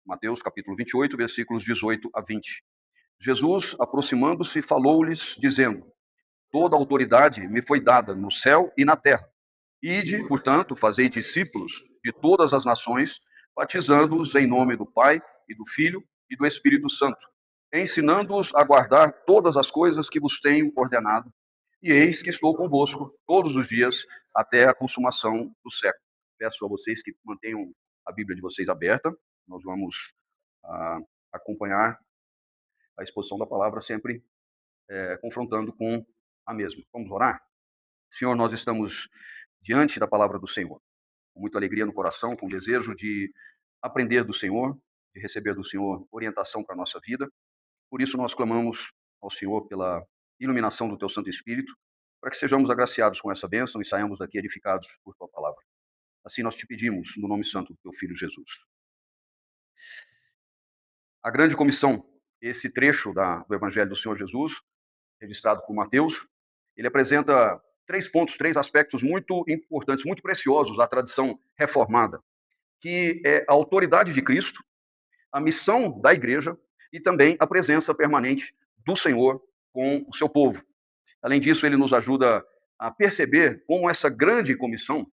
Mateus capítulo 28, versículos 18 a 20. Jesus, aproximando-se, falou-lhes, dizendo: toda a autoridade me foi dada no céu e na terra. Ide, portanto, fazei discípulos de todas as nações, batizando-os em nome do Pai e do Filho e do Espírito Santo, ensinando-os a guardar todas as coisas que vos tenho ordenado. E eis que estou convosco todos os dias até a consumação do século. Peço a vocês que mantenham a Bíblia de vocês aberta. Nós vamos acompanhar a exposição da palavra sempre confrontando com a mesma. Vamos orar? Senhor, nós estamos diante da palavra do Senhor, com muita alegria no coração, com desejo de aprender do Senhor, de receber do Senhor orientação para a nossa vida. Por isso nós clamamos ao Senhor pela iluminação do Teu Santo Espírito, para que sejamos agraciados com essa bênção e saiamos daqui edificados por Tua palavra. Assim nós te pedimos, no nome santo do Teu Filho Jesus. A grande comissão, esse trecho do Evangelho do Senhor Jesus, registrado por Mateus, ele apresenta 3 pontos, 3 aspectos muito importantes, muito preciosos da tradição reformada, que é a autoridade de Cristo, a missão da igreja e também a presença permanente do Senhor com o seu povo. Além disso, ele nos ajuda a perceber como essa grande comissão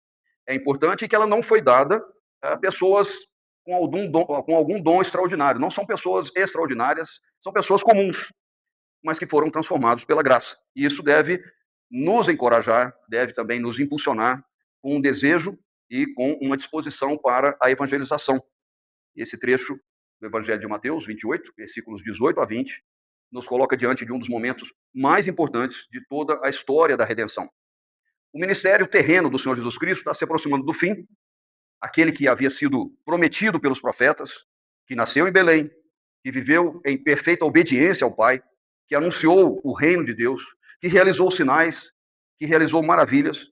é importante e que ela não foi dada a pessoas com algum dom extraordinário. Não são pessoas extraordinárias, são pessoas comuns, mas que foram transformados pela graça. E isso deve nos encorajar, deve também nos impulsionar com um desejo e com uma disposição para a evangelização. Esse trecho do Evangelho de Mateus 28, versículos 18 a 20, nos coloca diante de um dos momentos mais importantes de toda a história da redenção. O ministério terreno do Senhor Jesus Cristo está se aproximando do fim, aquele que havia sido prometido pelos profetas, que nasceu em Belém, que viveu em perfeita obediência ao Pai, que anunciou o reino de Deus, que realizou sinais, que realizou maravilhas,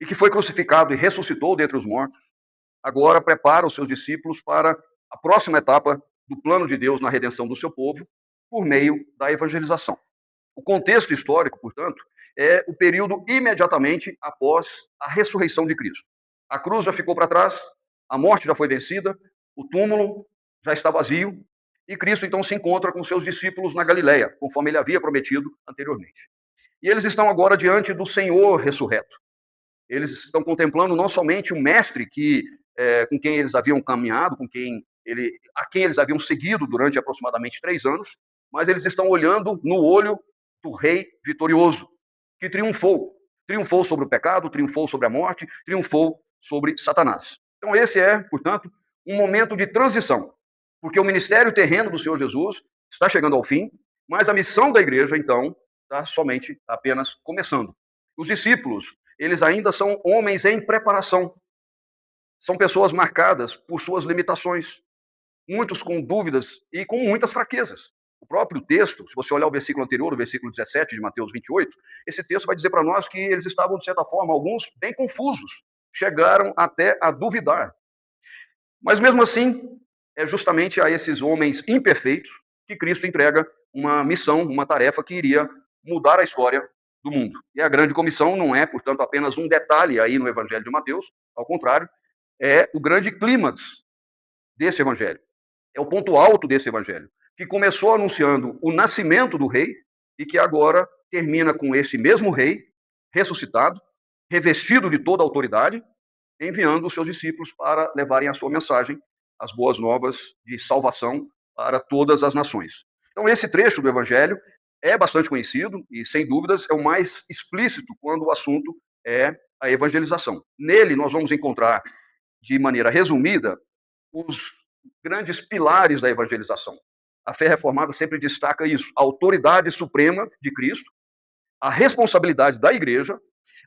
e que foi crucificado e ressuscitou dentre os mortos, agora prepara os seus discípulos para a próxima etapa do plano de Deus na redenção do seu povo, por meio da evangelização. O contexto histórico, portanto, é o período imediatamente após a ressurreição de Cristo. A cruz já ficou para trás, a morte já foi vencida, o túmulo já está vazio, e Cristo então se encontra com seus discípulos na Galileia, conforme ele havia prometido anteriormente. E eles estão agora diante do Senhor ressurreto. Eles estão contemplando não somente o mestre com quem eles haviam caminhado, a quem eles haviam seguido durante aproximadamente 3 anos, mas eles estão olhando no olho do rei vitorioso, que triunfou sobre o pecado, triunfou sobre a morte, triunfou sobre Satanás. Então esse é, portanto, um momento de transição, porque o ministério terreno do Senhor Jesus está chegando ao fim, mas a missão da igreja, então, está somente apenas começando. Os discípulos, eles ainda são homens em preparação. São pessoas marcadas por suas limitações, muitos com dúvidas e com muitas fraquezas. O próprio texto, se você olhar o versículo anterior, o versículo 17 de Mateus 28, esse texto vai dizer para nós que eles estavam, de certa forma, alguns bem confusos, chegaram até a duvidar. Mas mesmo assim, é justamente a esses homens imperfeitos que Cristo entrega uma missão, uma tarefa que iria mudar a história do mundo. E a grande comissão não é, portanto, apenas um detalhe aí no Evangelho de Mateus, ao contrário, é o grande clímax desse Evangelho. É o ponto alto desse Evangelho, que começou anunciando o nascimento do rei e que agora termina com esse mesmo rei ressuscitado, revestido de toda a autoridade, enviando os seus discípulos para levarem a sua mensagem, as boas novas de salvação para todas as nações. Então esse trecho do Evangelho é bastante conhecido e, sem dúvidas, é o mais explícito quando o assunto é a evangelização. Nele nós vamos encontrar, de maneira resumida, os grandes pilares da evangelização. A fé reformada sempre destaca isso: a autoridade suprema de Cristo, a responsabilidade da igreja,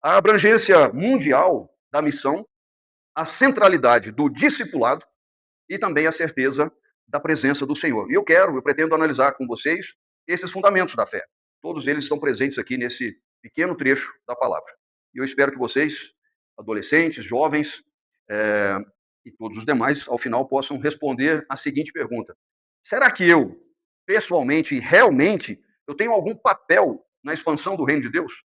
a abrangência mundial da missão, a centralidade do discipulado e também a certeza da presença do Senhor. E eu pretendo analisar com vocês esses fundamentos da fé. Todos eles estão presentes aqui nesse pequeno trecho da palavra. E eu espero que vocês, adolescentes, jovens, e todos os demais, ao final, possam responder a seguinte pergunta: será que eu, pessoalmente e realmente, eu tenho algum papel na expansão do reino de Deus?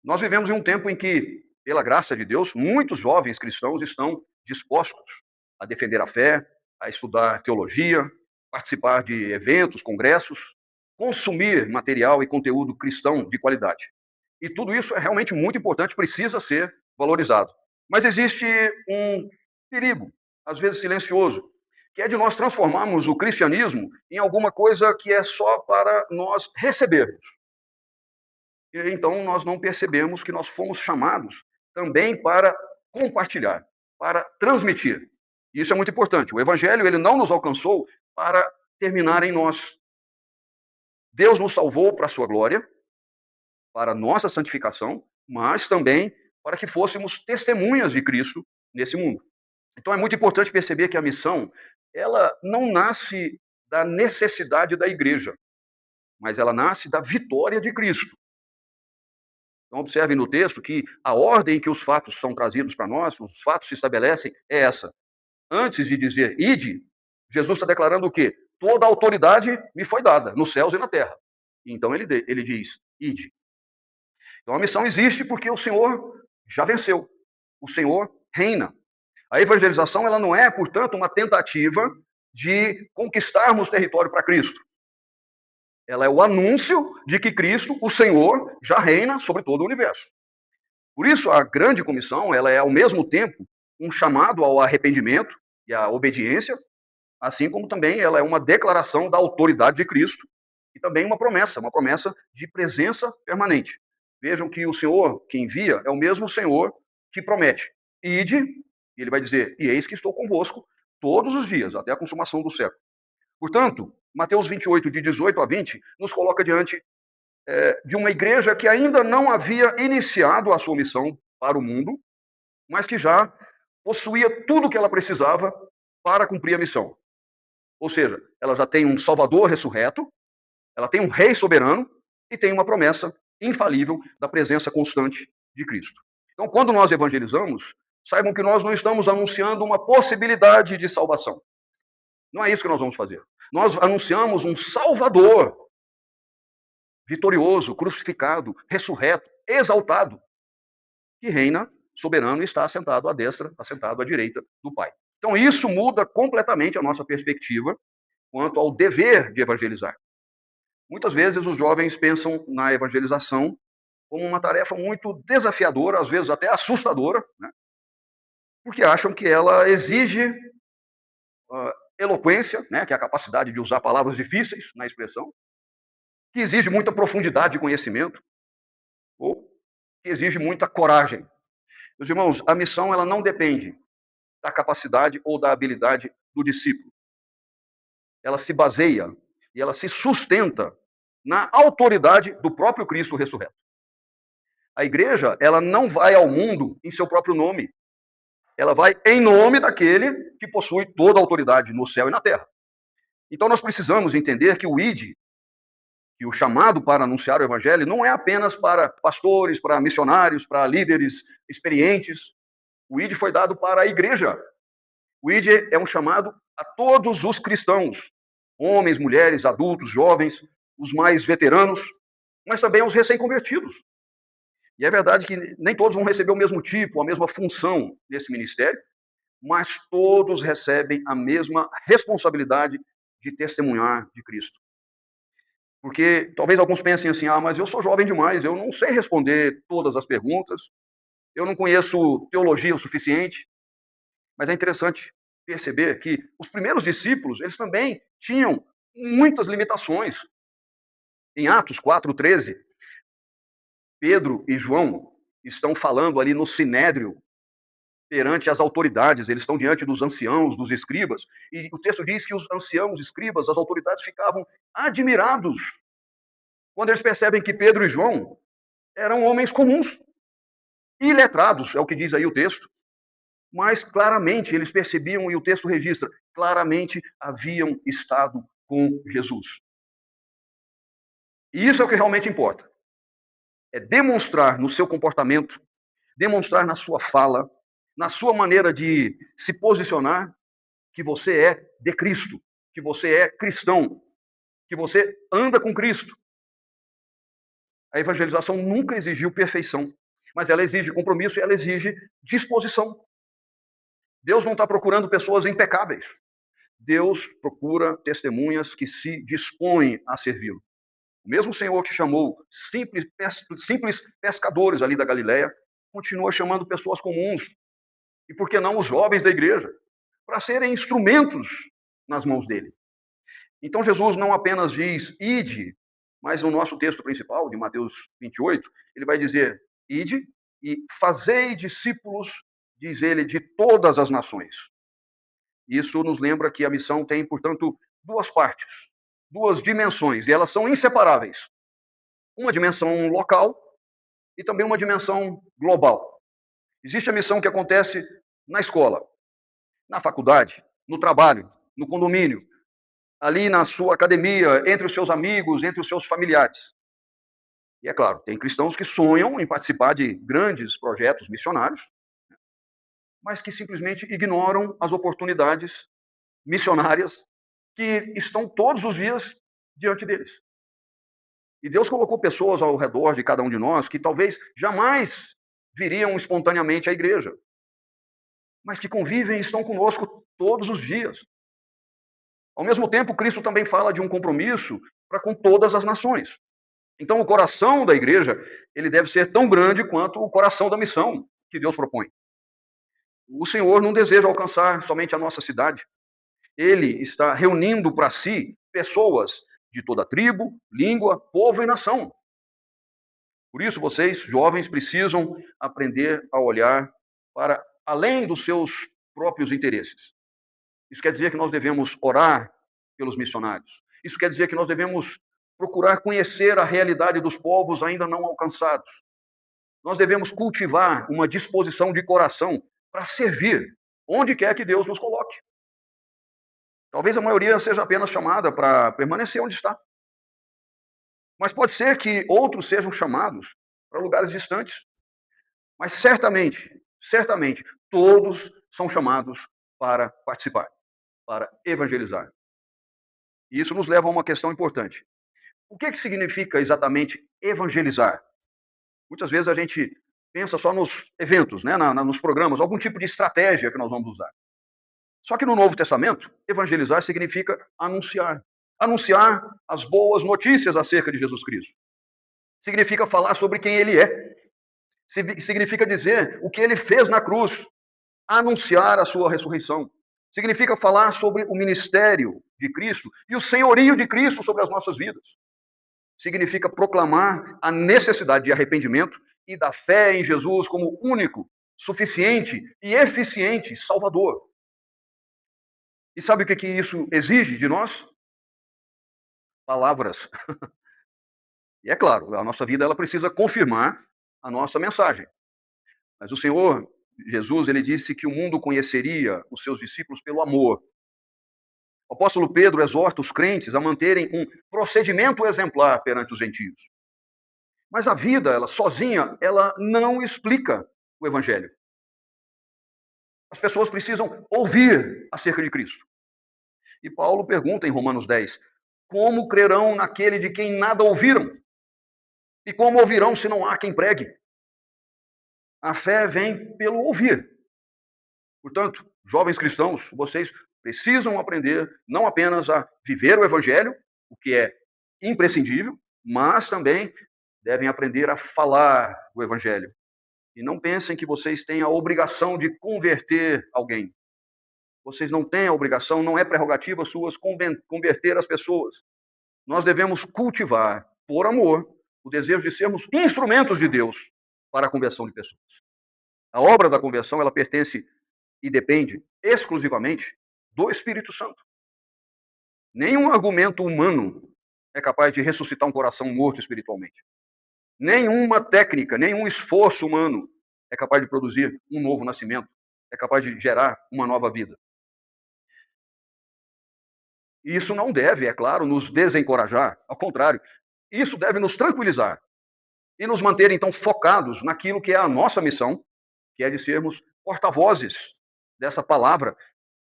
Nós vivemos em um tempo em que, pela graça de Deus, muitos jovens cristãos estão dispostos a defender a fé, a estudar teologia, participar de eventos, congressos, consumir material e conteúdo cristão de qualidade. E tudo isso é realmente muito importante, precisa ser valorizado. Mas existe um perigo, às vezes silencioso, que é de nós transformarmos o cristianismo em alguma coisa que é só para nós recebermos. E então nós não percebemos que nós fomos chamados também para compartilhar, para transmitir. E isso é muito importante. O evangelho, ele não nos alcançou para terminar em nós. Deus nos salvou para a sua glória, para a nossa santificação, mas também para que fôssemos testemunhas de Cristo nesse mundo. Então é muito importante perceber que a missão, ela não nasce da necessidade da igreja, mas ela nasce da vitória de Cristo. Então observem no texto que a ordem que os fatos são trazidos para nós, os fatos se estabelecem, é essa. Antes de dizer ide, Jesus está declarando o quê? Toda a autoridade me foi dada, nos céus e na terra. Então ele diz, ide. Então a missão existe porque o Senhor já venceu. O Senhor reina. A evangelização, ela não é, portanto, uma tentativa de conquistarmos território para Cristo. Ela é o anúncio de que Cristo, o Senhor, já reina sobre todo o universo. Por isso, a grande comissão, ela é ao mesmo tempo um chamado ao arrependimento e à obediência, assim como também ela é uma declaração da autoridade de Cristo e também uma promessa de presença permanente. Vejam que o Senhor que envia é o mesmo Senhor que promete. Ide, e ele vai dizer, e eis que estou convosco todos os dias, até a consumação do século. Portanto, Mateus 28, de 18 a 20, nos coloca diante de uma igreja que ainda não havia iniciado a sua missão para o mundo, mas que já possuía tudo o que ela precisava para cumprir a missão. Ou seja, ela já tem um Salvador ressurreto, ela tem um Rei soberano e tem uma promessa infalível da presença constante de Cristo. Então, quando nós evangelizamos, saibam que nós não estamos anunciando uma possibilidade de salvação. Não é isso que nós vamos fazer. Nós anunciamos um Salvador vitorioso, crucificado, ressurreto, exaltado, que reina soberano e está assentado à destra, assentado à direita do Pai. Então isso muda completamente a nossa perspectiva quanto ao dever de evangelizar. Muitas vezes os jovens pensam na evangelização como uma tarefa muito desafiadora, às vezes até assustadora, né? Porque acham que ela exige eloquência, né, que é a capacidade de usar palavras difíceis na expressão, que exige muita profundidade de conhecimento, ou que exige muita coragem. Meus irmãos, a missão ela não depende da capacidade ou da habilidade do discípulo. Ela se baseia e ela se sustenta na autoridade do próprio Cristo ressurreto. A igreja, ela não vai ao mundo em seu próprio nome. Ela vai em nome daquele que possui toda a autoridade no céu e na terra. Então nós precisamos entender que o ID, que o chamado para anunciar o evangelho, não é apenas para pastores, para missionários, para líderes experientes. O ID foi dado para a igreja. O ID é um chamado a todos os cristãos, homens, mulheres, adultos, jovens, os mais veteranos, mas também aos recém-convertidos. E é verdade que nem todos vão receber o mesmo tipo, a mesma função nesse ministério, mas todos recebem a mesma responsabilidade de testemunhar de Cristo. Porque talvez alguns pensem assim, mas eu sou jovem demais, eu não sei responder todas as perguntas, eu não conheço teologia o suficiente. Mas é interessante perceber que os primeiros discípulos, eles também tinham muitas limitações. Em Atos 4:13, Pedro e João estão falando ali no sinédrio, perante as autoridades, eles estão diante dos anciãos, dos escribas, e o texto diz que os anciãos, escribas, as autoridades ficavam admirados quando eles percebem que Pedro e João eram homens comuns, iletrados, é o que diz aí o texto, mas claramente eles percebiam, e o texto registra, claramente haviam estado com Jesus. E isso é o que realmente importa. É demonstrar no seu comportamento, demonstrar na sua fala, na sua maneira de se posicionar, que você é de Cristo, que você é cristão, que você anda com Cristo. A evangelização nunca exigiu perfeição, mas ela exige compromisso e ela exige disposição. Deus não está procurando pessoas impecáveis. Deus procura testemunhas que se dispõem a servi-lo. O mesmo Senhor que chamou simples pescadores ali da Galileia, continua chamando pessoas comuns, e por que não os jovens da igreja, para serem instrumentos nas mãos dele. Então Jesus não apenas diz, ide, mas no nosso texto principal, de Mateus 28, ele vai dizer, ide e fazei discípulos, diz ele, de todas as nações. Isso nos lembra que a missão tem, portanto, duas partes, duas dimensões, e elas são inseparáveis. Uma dimensão local e também uma dimensão global. Existe a missão que acontece na escola, na faculdade, no trabalho, no condomínio, ali na sua academia, entre os seus amigos, entre os seus familiares. E é claro, tem cristãos que sonham em participar de grandes projetos missionários, mas que simplesmente ignoram as oportunidades missionárias que estão todos os dias diante deles. E Deus colocou pessoas ao redor de cada um de nós que talvez jamais viriam espontaneamente à igreja, mas que convivem e estão conosco todos os dias. Ao mesmo tempo, Cristo também fala de um compromisso para com todas as nações. Então, o coração da igreja, ele deve ser tão grande quanto o coração da missão que Deus propõe. O Senhor não deseja alcançar somente a nossa cidade. Ele está reunindo para si pessoas de toda tribo, língua, povo e nação. Por isso, vocês, jovens, precisam aprender a olhar para além dos seus próprios interesses. Isso quer dizer que nós devemos orar pelos missionários. Isso quer dizer que nós devemos procurar conhecer a realidade dos povos ainda não alcançados. Nós devemos cultivar uma disposição de coração para servir onde quer que Deus nos coloque. Talvez a maioria seja apenas chamada para permanecer onde está. Mas pode ser que outros sejam chamados para lugares distantes. Mas certamente, todos são chamados para participar, para evangelizar. E isso nos leva a uma questão importante. O que significa exatamente evangelizar? Muitas vezes a gente pensa só nos eventos, né, nos programas, algum tipo de estratégia que nós vamos usar. Só que no Novo Testamento, evangelizar significa anunciar. Anunciar as boas notícias acerca de Jesus Cristo. Significa falar sobre quem ele é. Significa dizer o que ele fez na cruz. Anunciar a sua ressurreição. Significa falar sobre o ministério de Cristo e o senhorio de Cristo sobre as nossas vidas. Significa proclamar a necessidade de arrependimento e da fé em Jesus como único, suficiente e eficiente Salvador. E sabe o que isso exige de nós? Palavras. E é claro, a nossa vida ela precisa confirmar a nossa mensagem. Mas o Senhor Jesus, ele disse que o mundo conheceria os seus discípulos pelo amor. O apóstolo Pedro exorta os crentes a manterem um procedimento exemplar perante os gentios. Mas a vida, ela sozinha, ela não explica o evangelho. As pessoas precisam ouvir acerca de Cristo. E Paulo pergunta em Romanos 10, como crerão naquele de quem nada ouviram? E como ouvirão se não há quem pregue? A fé vem pelo ouvir. Portanto, jovens cristãos, vocês precisam aprender não apenas a viver o evangelho, o que é imprescindível, mas também devem aprender a falar o evangelho. E não pensem que vocês têm a obrigação de converter alguém. Vocês não têm a obrigação, não é prerrogativa suas converter as pessoas. Nós devemos cultivar, por amor, o desejo de sermos instrumentos de Deus para a conversão de pessoas. A obra da conversão, ela pertence e depende exclusivamente do Espírito Santo. Nenhum argumento humano é capaz de ressuscitar um coração morto espiritualmente. Nenhuma técnica, nenhum esforço humano é capaz de produzir um novo nascimento, é capaz de gerar uma nova vida. E isso não deve, é claro, nos desencorajar, ao contrário, isso deve nos tranquilizar e nos manter, então, focados naquilo que é a nossa missão, que é de sermos porta-vozes dessa palavra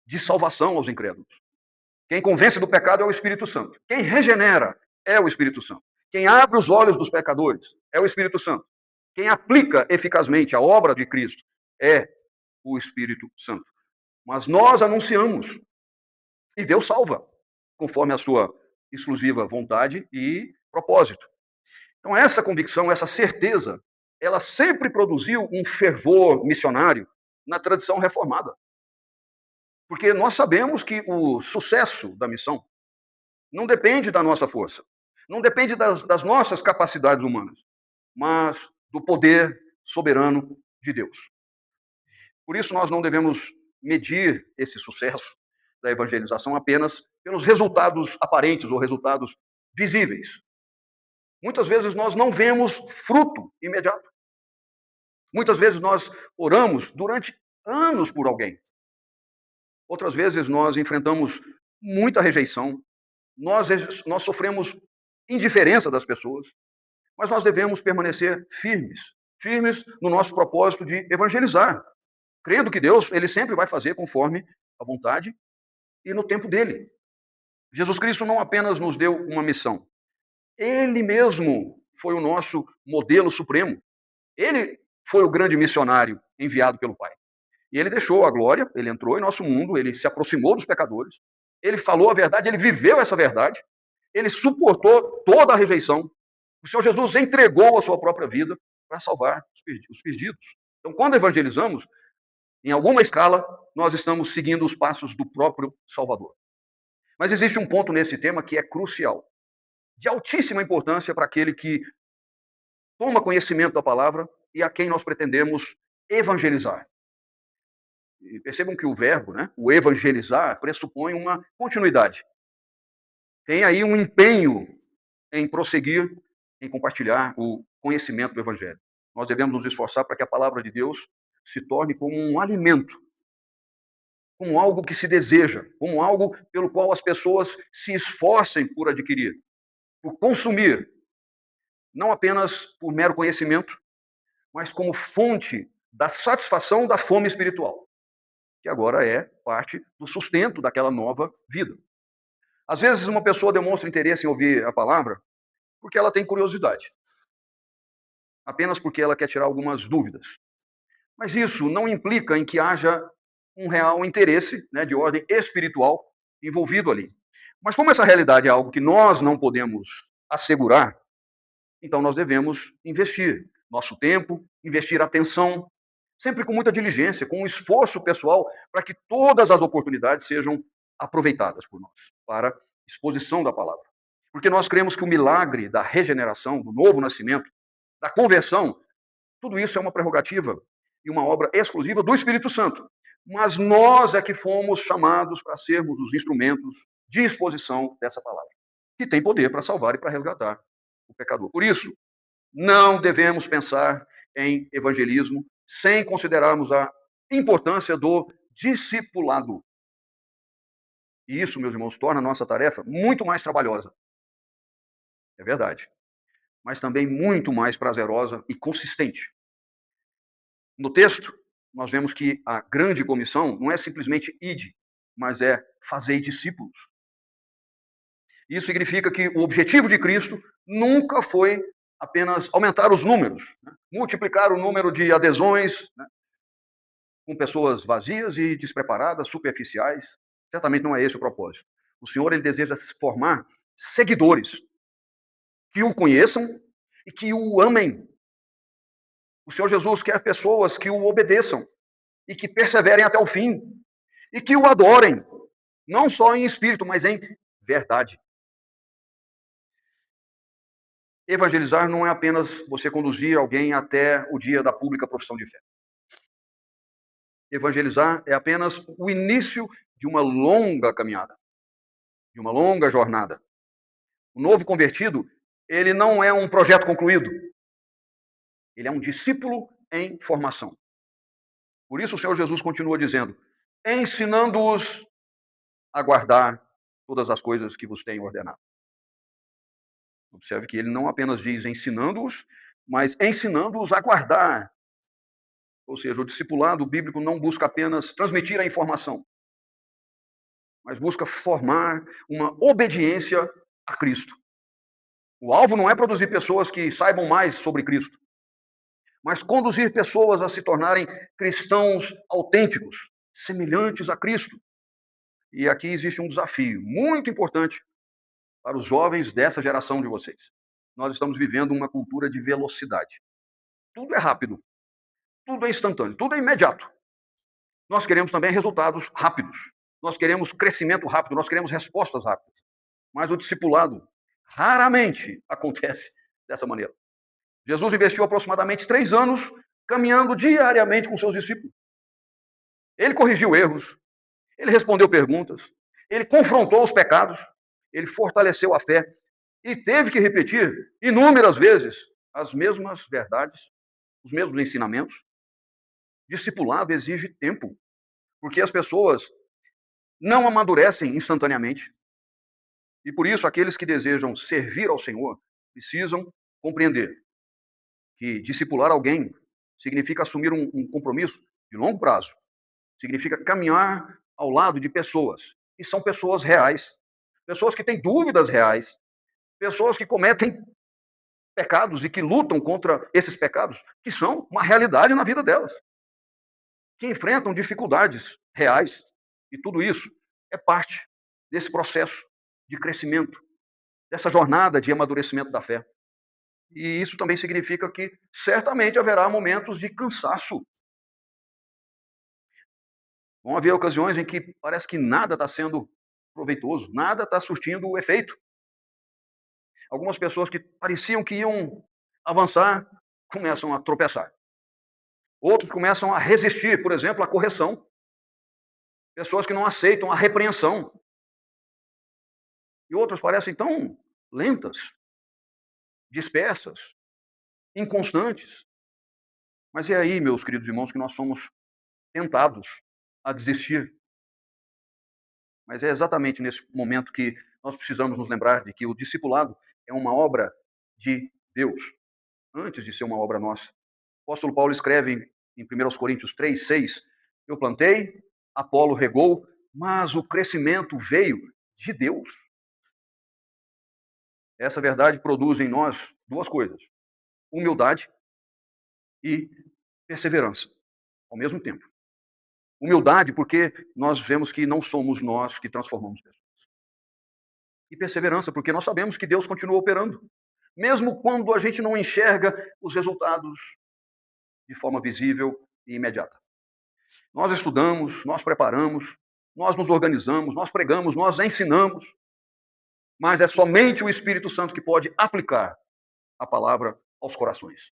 de salvação aos incrédulos. Quem convence do pecado é o Espírito Santo. Quem regenera é o Espírito Santo. Quem abre os olhos dos pecadores é o Espírito Santo. Quem aplica eficazmente a obra de Cristo é o Espírito Santo. Mas nós anunciamos E Deus salva, conforme a sua exclusiva vontade e propósito. Então, essa convicção, essa certeza, ela sempre produziu um fervor missionário na tradição reformada. Porque nós sabemos que o sucesso da missão não depende da nossa força, não depende das nossas capacidades humanas, mas do poder soberano de Deus. Por isso, nós não devemos medir esse sucesso da evangelização apenas pelos resultados aparentes ou resultados visíveis. Muitas vezes nós não vemos fruto imediato. Muitas vezes nós oramos durante anos por alguém. Outras vezes nós enfrentamos muita rejeição, nós sofremos indiferença das pessoas, mas nós devemos permanecer firmes, firmes no nosso propósito de evangelizar, crendo que Deus, ele sempre vai fazer conforme a vontade e no tempo dele. Jesus Cristo não apenas nos deu uma missão, ele mesmo foi o nosso modelo supremo. Ele foi o grande missionário enviado pelo Pai. E ele deixou a glória, ele entrou em nosso mundo, ele se aproximou dos pecadores, ele falou a verdade, ele viveu essa verdade, ele suportou toda a rejeição. O Senhor Jesus entregou a sua própria vida para salvar os perdidos. Então, quando evangelizamos, em alguma escala, nós estamos seguindo os passos do próprio Salvador. Mas existe um ponto nesse tema que é crucial, de altíssima importância para aquele que toma conhecimento da palavra e a quem nós pretendemos evangelizar. E percebam que o verbo, o evangelizar, pressupõe uma continuidade. Tem aí um empenho em prosseguir, em compartilhar o conhecimento do evangelho. Nós devemos nos esforçar para que a palavra de Deus se torne como um alimento, como algo que se deseja, como algo pelo qual as pessoas se esforcem por adquirir, por consumir, não apenas por mero conhecimento, mas como fonte da satisfação da fome espiritual, que agora é parte do sustento daquela nova vida. Às vezes uma pessoa demonstra interesse em ouvir a palavra porque ela tem curiosidade, apenas porque ela quer tirar algumas dúvidas. Mas isso não implica em que haja um real interesse de ordem espiritual envolvido ali. Mas como essa realidade é algo que nós não podemos assegurar, então nós devemos investir nosso tempo, investir atenção, sempre com muita diligência, com um esforço pessoal, para que todas as oportunidades sejam aproveitadas por nós, para exposição da palavra. Porque nós cremos que o milagre da regeneração, do novo nascimento, da conversão, tudo isso é uma prerrogativa e uma obra exclusiva do Espírito Santo. Mas nós é que fomos chamados para sermos os instrumentos de exposição dessa palavra, que tem poder para salvar e para resgatar o pecador. Por isso, não devemos pensar em evangelismo sem considerarmos a importância do discipulado. E isso, meus irmãos, torna a nossa tarefa muito mais trabalhosa. É verdade. Mas também muito mais prazerosa e consistente. No texto, nós vemos que a grande comissão não é simplesmente ide, mas é fazei discípulos. Isso significa que o objetivo de Cristo nunca foi apenas aumentar os números, multiplicar o número de adesões, com pessoas vazias e despreparadas, superficiais. Certamente não é esse o propósito. O Senhor, ele deseja formar seguidores que o conheçam e que o amem. O Senhor Jesus quer pessoas que o obedeçam e que perseverem até o fim e que o adorem, não só em espírito, mas em verdade. Evangelizar não é apenas você conduzir alguém até o dia da pública profissão de fé. Evangelizar é apenas o início de uma longa caminhada, de uma longa jornada. O novo convertido, ele não é um projeto concluído. Ele é um discípulo em formação. Por isso o Senhor Jesus continua dizendo, ensinando-os a guardar todas as coisas que vos tenho ordenado. Observe que ele não apenas diz ensinando-os, mas ensinando-os a guardar. Ou seja, o discipulado bíblico não busca apenas transmitir a informação, mas busca formar uma obediência a Cristo. O alvo não é produzir pessoas que saibam mais sobre Cristo, mas conduzir pessoas a se tornarem cristãos autênticos, semelhantes a Cristo. E aqui existe um desafio muito importante para os jovens dessa geração de vocês. Nós estamos vivendo uma cultura de velocidade. Tudo é rápido, tudo é instantâneo, tudo é imediato. Nós queremos também resultados rápidos. Nós queremos crescimento rápido, nós queremos respostas rápidas. Mas o discipulado raramente acontece dessa maneira. Jesus investiu aproximadamente 3 anos caminhando diariamente com seus discípulos. Ele corrigiu erros, ele respondeu perguntas, ele confrontou os pecados, ele fortaleceu a fé e teve que repetir inúmeras vezes as mesmas verdades, os mesmos ensinamentos. Discipulado exige tempo, porque as pessoas não amadurecem instantaneamente. E por isso, aqueles que desejam servir ao Senhor precisam compreender que discipular alguém significa assumir um compromisso de longo prazo, significa caminhar ao lado de pessoas, e são pessoas reais, pessoas que têm dúvidas reais, pessoas que cometem pecados e que lutam contra esses pecados, que são uma realidade na vida delas, que enfrentam dificuldades reais, e tudo isso é parte desse processo de crescimento, dessa jornada de amadurecimento da fé. E isso também significa que certamente haverá momentos de cansaço. Vão haver ocasiões em que parece que nada está sendo proveitoso, nada está surtindo o efeito. Algumas pessoas que pareciam que iam avançar, começam a tropeçar. Outros começam a resistir, por exemplo, à correção. Pessoas que não aceitam a repreensão. E outras parecem tão lentas, dispersas, inconstantes. Mas é aí, meus queridos irmãos, que nós somos tentados a desistir. Mas é exatamente nesse momento que nós precisamos nos lembrar de que o discipulado é uma obra de Deus, antes de ser uma obra nossa. O apóstolo Paulo escreve em 1 Coríntios 3, 6, eu plantei, Apolo regou, mas o crescimento veio de Deus. Essa verdade produz em nós duas coisas: humildade e perseverança, ao mesmo tempo. Humildade, porque nós vemos que não somos nós que transformamos pessoas. E perseverança, porque nós sabemos que Deus continua operando, mesmo quando a gente não enxerga os resultados de forma visível e imediata. Nós estudamos, nós preparamos, nós nos organizamos, nós pregamos, nós ensinamos, mas é somente o Espírito Santo que pode aplicar a palavra aos corações.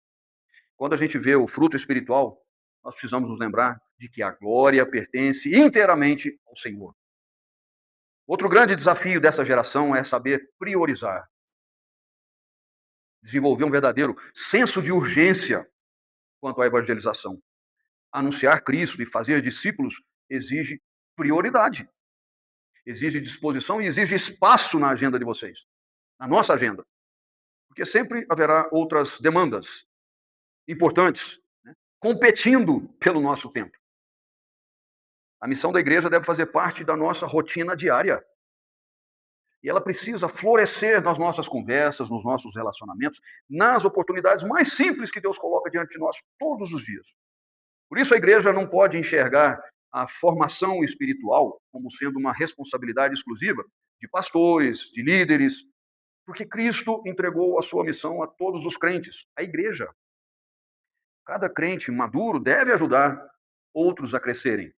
Quando a gente vê o fruto espiritual, nós precisamos nos lembrar de que a glória pertence inteiramente ao Senhor. Outro grande desafio dessa geração é saber priorizar. Desenvolver um verdadeiro senso de urgência quanto à evangelização. Anunciar Cristo e fazer discípulos exige prioridade. Exige disposição e exige espaço na agenda de vocês. Na nossa agenda. Porque sempre haverá outras demandas importantes, né, competindo pelo nosso tempo. A missão da igreja deve fazer parte da nossa rotina diária. E ela precisa florescer nas nossas conversas, nos nossos relacionamentos, nas oportunidades mais simples que Deus coloca diante de nós todos os dias. Por isso a igreja não pode enxergar a formação espiritual como sendo uma responsabilidade exclusiva de pastores, de líderes, porque Cristo entregou a sua missão a todos os crentes, a igreja. Cada crente maduro deve ajudar outros a crescerem.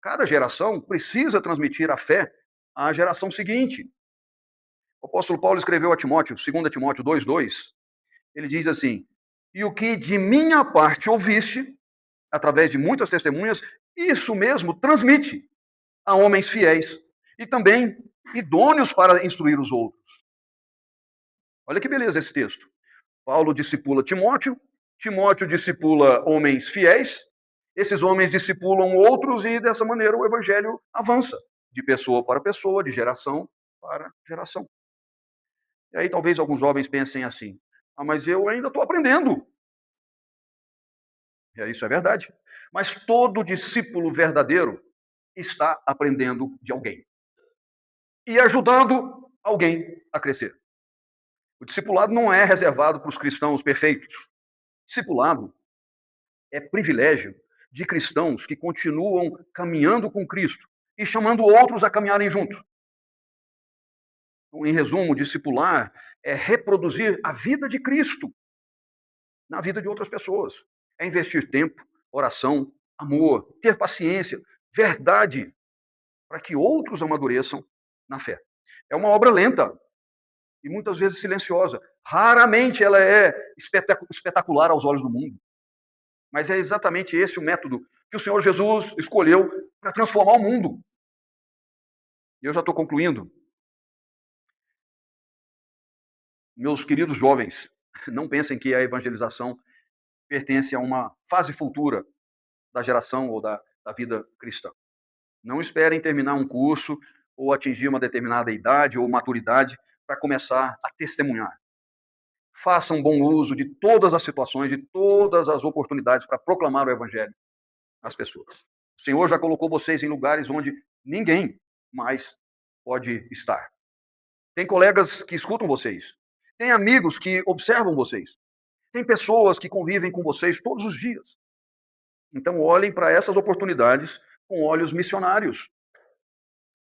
Cada geração precisa transmitir a fé à geração seguinte. O apóstolo Paulo escreveu a Timóteo, 2 Timóteo 2:2, ele diz assim: e o que de minha parte ouviste, através de muitas testemunhas, isso mesmo transmite a homens fiéis e também idôneos para instruir os outros. Olha que beleza esse texto. Paulo discipula Timóteo, Timóteo discipula homens fiéis, esses homens discipulam outros e dessa maneira o evangelho avança, de pessoa para pessoa, de geração para geração. E aí talvez alguns jovens pensem assim: mas eu ainda estou aprendendo. E isso é verdade. Mas todo discípulo verdadeiro está aprendendo de alguém. E ajudando alguém a crescer. O discipulado não é reservado para os cristãos perfeitos. Discipulado é privilégio de cristãos que continuam caminhando com Cristo e chamando outros a caminharem junto. Então, em resumo, discipular é reproduzir a vida de Cristo na vida de outras pessoas. É investir tempo, oração, amor, ter paciência, verdade, para que outros amadureçam na fé. É uma obra lenta e muitas vezes silenciosa. Raramente ela é espetacular aos olhos do mundo. Mas é exatamente esse o método que o Senhor Jesus escolheu para transformar o mundo. E eu já estou concluindo. Meus queridos jovens, não pensem que a evangelização pertence a uma fase futura da geração ou da vida cristã. Não esperem terminar um curso ou atingir uma determinada idade ou maturidade para começar a testemunhar. Façam bom uso de todas as situações, de todas as oportunidades para proclamar o evangelho às pessoas. O Senhor já colocou vocês em lugares onde ninguém mais pode estar. Tem colegas que escutam vocês. Tem amigos que observam vocês. Tem pessoas que convivem com vocês todos os dias. Então, olhem para essas oportunidades com olhos missionários.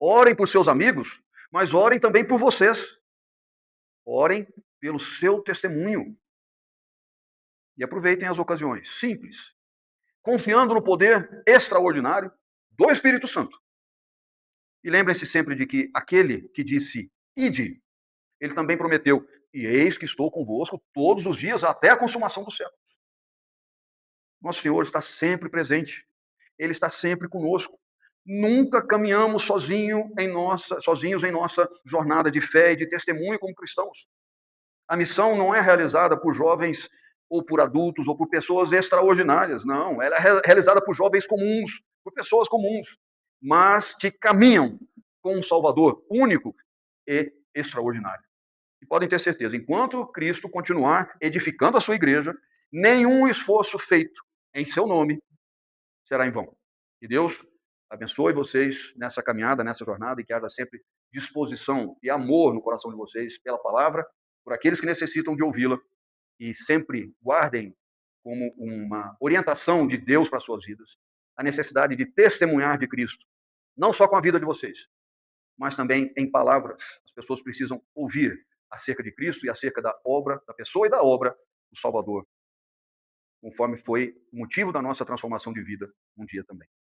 Orem por seus amigos, mas orem também por vocês. Orem pelo seu testemunho. E aproveitem as ocasiões simples, confiando no poder extraordinário do Espírito Santo. E lembrem-se sempre de que aquele que disse, ide, ele também prometeu, e eis que estou convosco todos os dias até a consumação do século. Nosso Senhor está sempre presente. Ele está sempre conosco. Nunca caminhamos sozinhos em nossa jornada de fé e de testemunho como cristãos. A missão não é realizada por jovens ou por adultos ou por pessoas extraordinárias. Não, ela é realizada por jovens comuns, por pessoas comuns, mas que caminham com um Salvador único e extraordinário. E podem ter certeza, enquanto Cristo continuar edificando a sua igreja, nenhum esforço feito em seu nome será em vão. Que Deus abençoe vocês nessa caminhada, nessa jornada, e que haja sempre disposição e amor no coração de vocês pela palavra, por aqueles que necessitam de ouvi-la, e sempre guardem como uma orientação de Deus para as suas vidas a necessidade de testemunhar de Cristo, não só com a vida de vocês, mas também em palavras. As pessoas precisam ouvir acerca de Cristo e acerca da obra, da pessoa e da obra do Salvador, conforme foi o motivo da nossa transformação de vida um dia também.